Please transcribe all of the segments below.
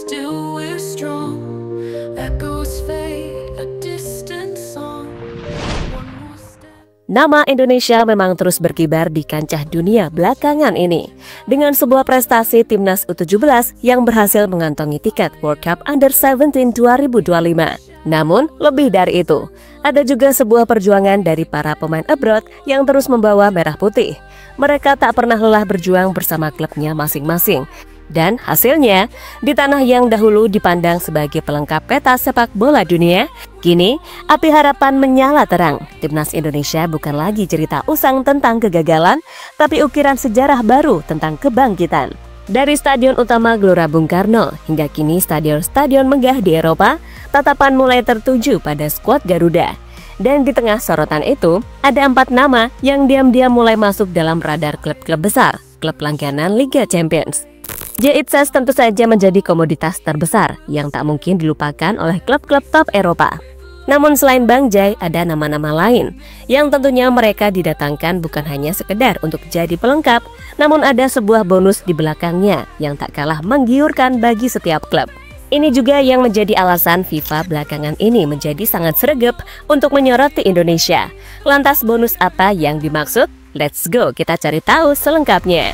still we're strong. Echoes fade, a distant song. One more step. Nama Indonesia memang terus berkibar di kancah dunia belakangan ini dengan sebuah prestasi timnas U17 yang berhasil mengantongi tiket World Cup Under-17 2025. Namun, lebih dari itu, ada juga sebuah perjuangan dari para pemain abroad yang terus membawa merah putih. Mereka tak pernah lelah berjuang bersama klubnya masing-masing. Dan hasilnya, di tanah yang dahulu dipandang sebagai pelengkap peta sepak bola dunia, kini api harapan menyala terang. Timnas Indonesia bukan lagi cerita usang tentang kegagalan, tapi ukiran sejarah baru tentang kebangkitan. Dari stadion utama Gelora Bung Karno hingga kini stadion-stadion megah di Eropa, tatapan mulai tertuju pada skuad Garuda. Dan di tengah sorotan itu, ada 4 nama yang diam-diam mulai masuk dalam radar klub-klub besar, klub langganan Liga Champions. JITSES tentu saja menjadi komoditas terbesar yang tak mungkin dilupakan oleh klub-klub top Eropa. Namun selain Bang Jai, ada nama-nama lain yang tentunya mereka didatangkan bukan hanya sekedar untuk jadi pelengkap, namun ada sebuah bonus di belakangnya yang tak kalah menggiurkan bagi setiap klub. Ini juga yang menjadi alasan FIFA belakangan ini menjadi sangat sregep untuk menyoroti Indonesia. Lantas bonus apa yang dimaksud? Let's go, kita cari tahu selengkapnya.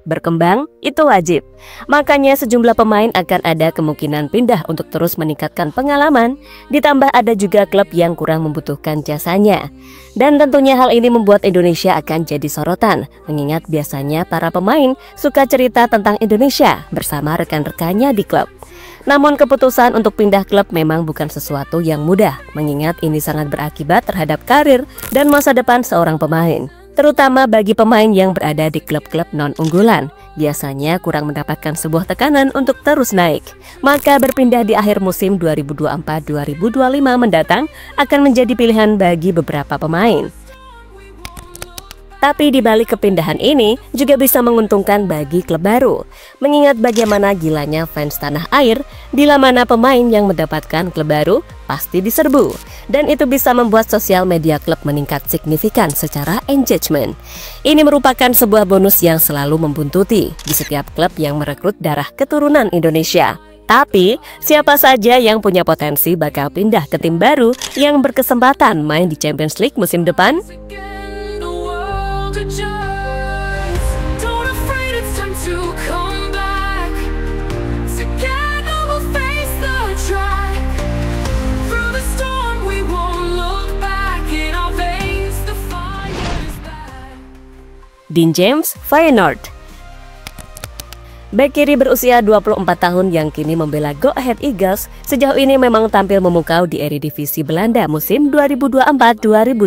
Berkembang itu wajib, makanya sejumlah pemain akan ada kemungkinan pindah untuk terus meningkatkan pengalaman. Ditambah ada juga klub yang kurang membutuhkan jasanya. Dan tentunya hal ini membuat Indonesia akan jadi sorotan, mengingat biasanya para pemain suka cerita tentang Indonesia bersama rekan-rekannya di klub. Namun keputusan untuk pindah klub memang bukan sesuatu yang mudah, mengingat ini sangat berakibat terhadap karir dan masa depan seorang pemain. Terutama bagi pemain yang berada di klub-klub non-unggulan, biasanya kurang mendapatkan sebuah tekanan untuk terus naik. Maka berpindah di akhir musim 2024-2025 mendatang akan menjadi pilihan bagi beberapa pemain. Tapi di balik kepindahan ini juga bisa menguntungkan bagi klub baru, mengingat bagaimana gilanya fans tanah air bila mana pemain yang mendapatkan klub baru pasti diserbu. Dan itu bisa membuat sosial media klub meningkat signifikan secara engagement. Ini merupakan sebuah bonus yang selalu membuntuti di setiap klub yang merekrut darah keturunan Indonesia. Tapi, siapa saja yang punya potensi bakal pindah ke tim baru yang berkesempatan main di Champions League musim depan? Dean James, Feyenoord. Bek kiri berusia 24 tahun yang kini membela Go Ahead Eagles sejauh ini memang tampil memukau di Eredivisie Belanda musim 2024-2025.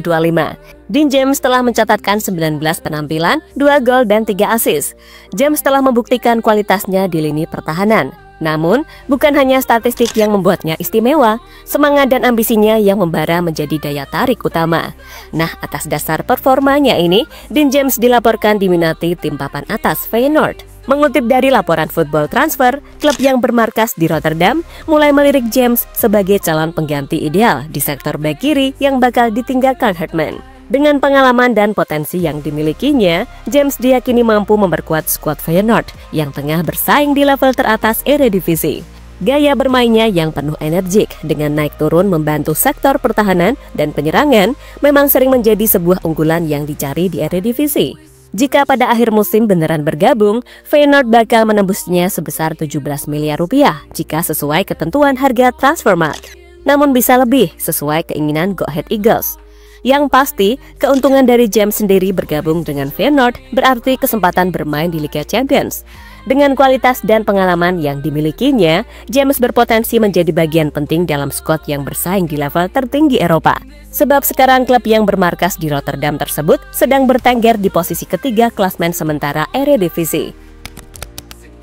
Dean James telah mencatatkan 19 penampilan, 2 gol dan 3 assist. James telah membuktikan kualitasnya di lini pertahanan. Namun, bukan hanya statistik yang membuatnya istimewa, semangat dan ambisinya yang membara menjadi daya tarik utama. Nah, atas dasar performanya ini, Dean James dilaporkan diminati tim papan atas Feyenoord. Mengutip dari laporan Football Transfer, klub yang bermarkas di Rotterdam mulai melirik James sebagai calon pengganti ideal di sektor bek kiri yang bakal ditinggalkan Hartman. Dengan pengalaman dan potensi yang dimilikinya, James diyakini mampu memperkuat skuad Feyenoord yang tengah bersaing di level teratas Eredivisie. Gaya bermainnya yang penuh energik dengan naik turun membantu sektor pertahanan dan penyerangan memang sering menjadi sebuah unggulan yang dicari di Eredivisie. Jika pada akhir musim beneran bergabung, Feyenoord bakal menembusnya sebesar 17 miliar rupiah jika sesuai ketentuan harga Transfermarkt. Namun bisa lebih sesuai keinginan Go Ahead Eagles. Yang pasti, keuntungan dari James sendiri bergabung dengan Feyenoord berarti kesempatan bermain di Liga Champions. Dengan kualitas dan pengalaman yang dimilikinya, James berpotensi menjadi bagian penting dalam skuad yang bersaing di level tertinggi Eropa. Sebab sekarang klub yang bermarkas di Rotterdam tersebut sedang bertengger di posisi ketiga klasmen sementara Eredivisie.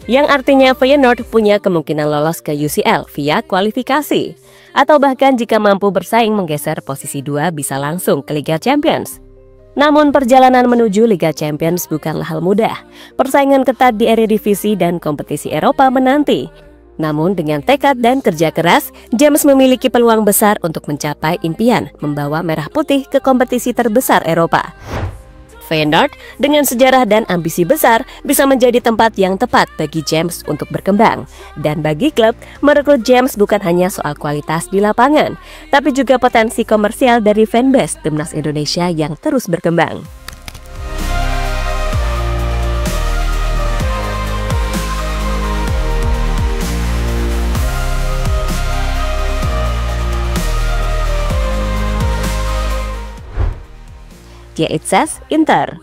Yang artinya Feyenoord punya kemungkinan lolos ke UCL via kualifikasi. Atau bahkan jika mampu bersaing menggeser posisi 2 bisa langsung ke Liga Champions. Namun perjalanan menuju Liga Champions bukanlah hal mudah. Persaingan ketat di Eredivisie dan kompetisi Eropa menanti. Namun dengan tekad dan kerja keras, James memiliki peluang besar untuk mencapai impian membawa Merah Putih ke kompetisi terbesar Eropa. Feyenoord dengan sejarah dan ambisi besar bisa menjadi tempat yang tepat bagi James untuk berkembang. Dan bagi klub, merekrut James bukan hanya soal kualitas di lapangan, tapi juga potensi komersial dari fanbase timnas Indonesia yang terus berkembang. JHS Inter.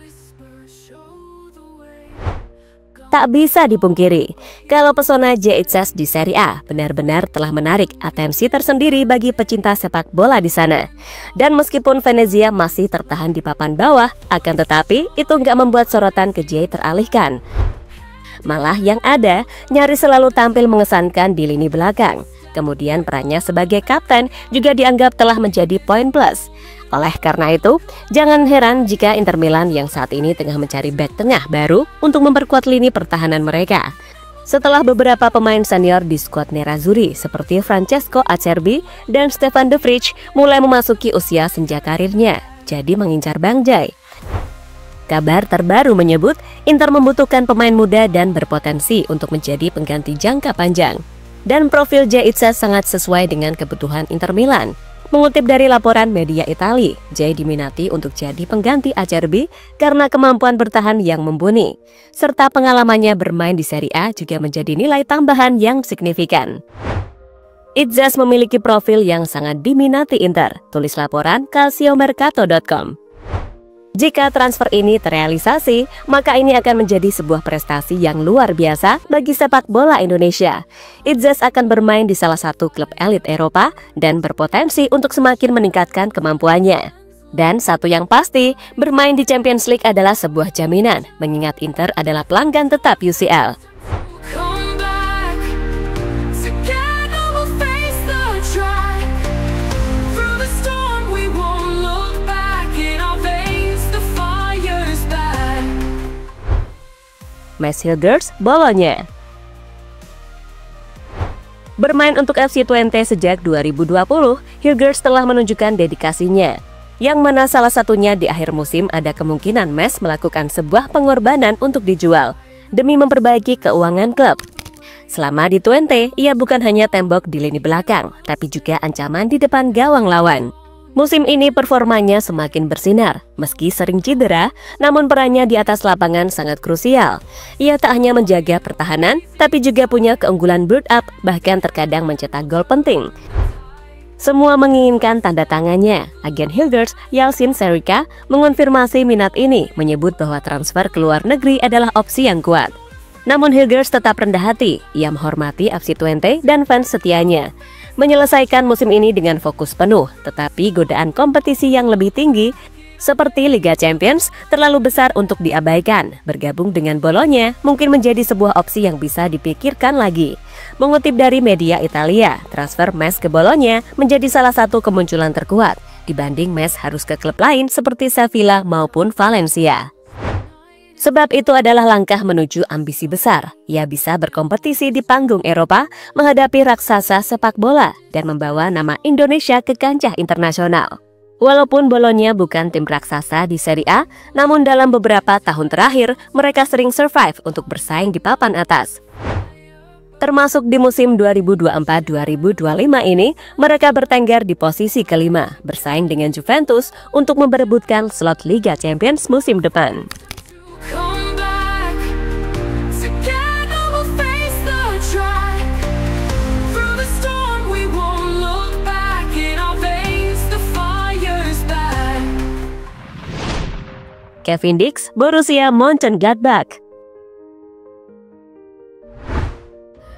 Tak bisa dipungkiri, kalau pesona JHS di Serie A benar-benar telah menarik atensi tersendiri bagi pecinta sepak bola di sana. Dan meskipun Venezia masih tertahan di papan bawah, akan tetapi itu nggak membuat sorotan ke J teralihkan. Malah yang ada, nyaris selalu tampil mengesankan di lini belakang. Kemudian perannya sebagai kapten juga dianggap telah menjadi poin plus. Oleh karena itu, jangan heran jika Inter Milan yang saat ini tengah mencari bek tengah baru untuk memperkuat lini pertahanan mereka. Setelah beberapa pemain senior di skuad Nerazzurri seperti Francesco Acerbi dan Stefan De Vrij mulai memasuki usia senja karirnya, jadi mengincar Bang Jai. Kabar terbaru menyebut Inter membutuhkan pemain muda dan berpotensi untuk menjadi pengganti jangka panjang. Dan profil JHS sangat sesuai dengan kebutuhan Inter Milan. Mengutip dari laporan media Italia, Jay diminati untuk jadi pengganti Acerbi karena kemampuan bertahan yang mumpuni, serta pengalamannya bermain di Serie A juga menjadi nilai tambahan yang signifikan. Itzas memiliki profil yang sangat diminati Inter, tulis laporan calciomercato.com. Jika transfer ini terrealisasi, maka ini akan menjadi sebuah prestasi yang luar biasa bagi sepak bola Indonesia. Itzas akan bermain di salah satu klub elit Eropa dan berpotensi untuk semakin meningkatkan kemampuannya. Dan satu yang pasti, bermain di Champions League adalah sebuah jaminan, mengingat Inter adalah pelanggan tetap UCL. Mads Hilgers, Bologna. Bermain untuk FC Twente sejak 2020, Hilgers telah menunjukkan dedikasinya. Yang mana salah satunya di akhir musim ada kemungkinan Mads melakukan sebuah pengorbanan untuk dijual demi memperbaiki keuangan klub. Selama di Twente, ia bukan hanya tembok di lini belakang, tapi juga ancaman di depan gawang lawan. Musim ini performanya semakin bersinar, meski sering cedera, namun perannya di atas lapangan sangat krusial. Ia tak hanya menjaga pertahanan, tapi juga punya keunggulan build up, bahkan terkadang mencetak gol penting. Semua menginginkan tanda tangannya. Agen Hilgers, Yalcin Serika, mengonfirmasi minat ini, menyebut bahwa transfer ke luar negeri adalah opsi yang kuat. Namun Hilgers tetap rendah hati, ia menghormati FC Twente dan fans setianya. Menyelesaikan musim ini dengan fokus penuh, tetapi godaan kompetisi yang lebih tinggi seperti Liga Champions terlalu besar untuk diabaikan. Bergabung dengan Bologna mungkin menjadi sebuah opsi yang bisa dipikirkan lagi. Mengutip dari media Italia, transfer Mads ke Bologna menjadi salah satu kemunculan terkuat dibanding Mads harus ke klub lain seperti Sevilla maupun Valencia. Sebab itu adalah langkah menuju ambisi besar. Ia bisa berkompetisi di panggung Eropa, menghadapi raksasa sepak bola, dan membawa nama Indonesia ke kancah internasional. Walaupun Bologna bukan tim raksasa di Serie A, namun dalam beberapa tahun terakhir, mereka sering survive untuk bersaing di papan atas. Termasuk di musim 2024-2025 ini, mereka bertengger di posisi kelima, bersaing dengan Juventus untuk memperebutkan slot Liga Champions musim depan. Kevin Dix, Borussia Mönchengladbach.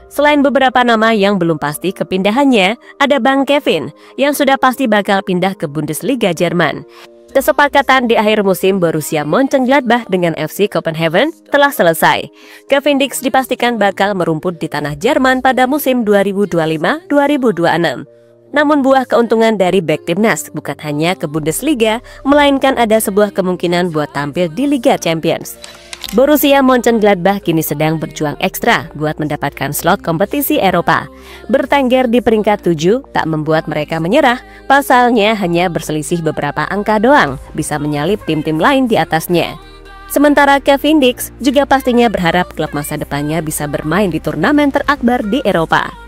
Selain beberapa nama yang belum pasti kepindahannya, ada Bang Kevin yang sudah pasti bakal pindah ke Bundesliga Jerman. Kesepakatan di akhir musim Borussia Mönchengladbach dengan FC Copenhagen telah selesai. Kevin Dix dipastikan bakal merumput di tanah Jerman pada musim 2025-2026. Namun buah keuntungan dari bek timnas bukan hanya ke Bundesliga, melainkan ada sebuah kemungkinan buat tampil di Liga Champions. Borussia Mönchengladbach kini sedang berjuang ekstra buat mendapatkan slot kompetisi Eropa. Bertengger di peringkat 7 tak membuat mereka menyerah, pasalnya hanya berselisih beberapa angka doang, bisa menyalip tim-tim lain di atasnya. Sementara Kevin Dix juga pastinya berharap klub masa depannya bisa bermain di turnamen terakbar di Eropa.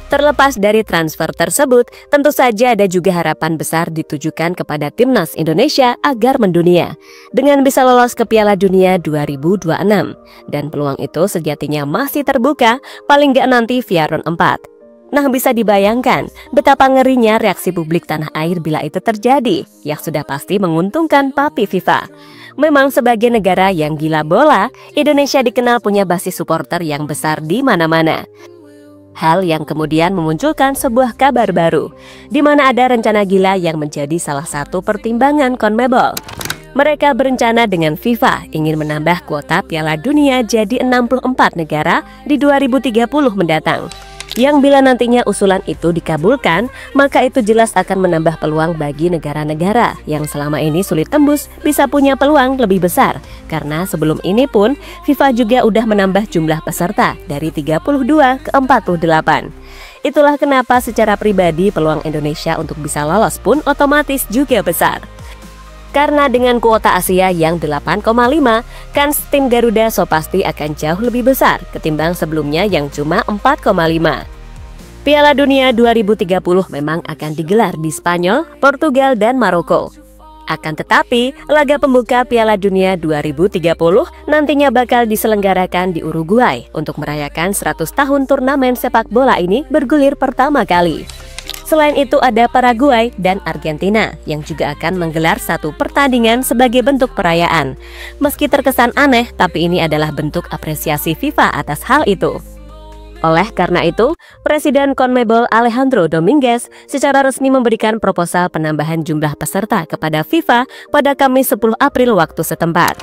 Terlepas dari transfer tersebut, tentu saja ada juga harapan besar ditujukan kepada timnas Indonesia agar mendunia dengan bisa lolos ke Piala Dunia 2026. Dan peluang itu sejatinya masih terbuka, paling nggak nanti via round 4. Nah, bisa dibayangkan betapa ngerinya reaksi publik tanah air bila itu terjadi, yang sudah pasti menguntungkan papi FIFA. Memang sebagai negara yang gila bola, Indonesia dikenal punya basis supporter yang besar di mana-mana. Hal yang kemudian memunculkan sebuah kabar baru, di mana ada rencana gila yang menjadi salah satu pertimbangan CONMEBOL. Mereka berencana dengan FIFA ingin menambah kuota Piala Dunia jadi 64 negara di 2030 mendatang. Yang bila nantinya usulan itu dikabulkan, maka itu jelas akan menambah peluang bagi negara-negara yang selama ini sulit tembus bisa punya peluang lebih besar. Karena sebelum ini pun FIFA juga udah menambah jumlah peserta dari 32 ke 48. Itulah kenapa secara pribadi peluang Indonesia untuk bisa lolos pun otomatis juga besar. Karena dengan kuota Asia yang 8,5, kans tim Garuda so pasti akan jauh lebih besar ketimbang sebelumnya yang cuma 4,5. Piala Dunia 2030 memang akan digelar di Spanyol, Portugal, dan Maroko. Akan tetapi, laga pembuka Piala Dunia 2030 nantinya bakal diselenggarakan di Uruguay untuk merayakan 100 tahun turnamen sepak bola ini bergulir pertama kali. Selain itu ada Paraguay dan Argentina yang juga akan menggelar satu pertandingan sebagai bentuk perayaan. Meski terkesan aneh, tapi ini adalah bentuk apresiasi FIFA atas hal itu. Oleh karena itu, Presiden CONMEBOL Alejandro Dominguez secara resmi memberikan proposal penambahan jumlah peserta kepada FIFA pada Kamis 10 April waktu setempat.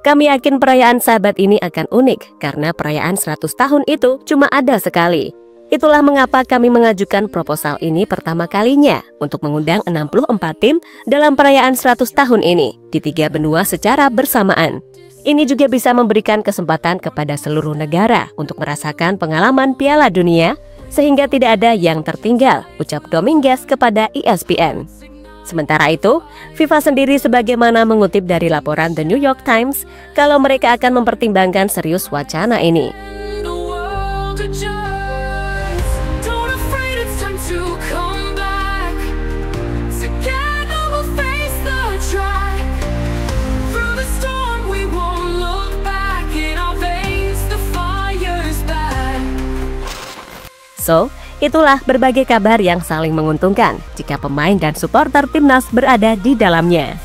Kami yakin perayaan sahabat ini akan unik karena perayaan 100 tahun itu cuma ada sekali. Itulah mengapa kami mengajukan proposal ini pertama kalinya untuk mengundang 64 tim dalam perayaan 100 tahun ini di 3 benua secara bersamaan. Ini juga bisa memberikan kesempatan kepada seluruh negara untuk merasakan pengalaman Piala Dunia sehingga tidak ada yang tertinggal, ucap Dominguez kepada ESPN. Sementara itu, FIFA sendiri sebagaimana mengutip dari laporan The New York Times kalau mereka akan mempertimbangkan serius wacana ini. So, itulah berbagai kabar yang saling menguntungkan jika pemain dan supporter timnas berada di dalamnya.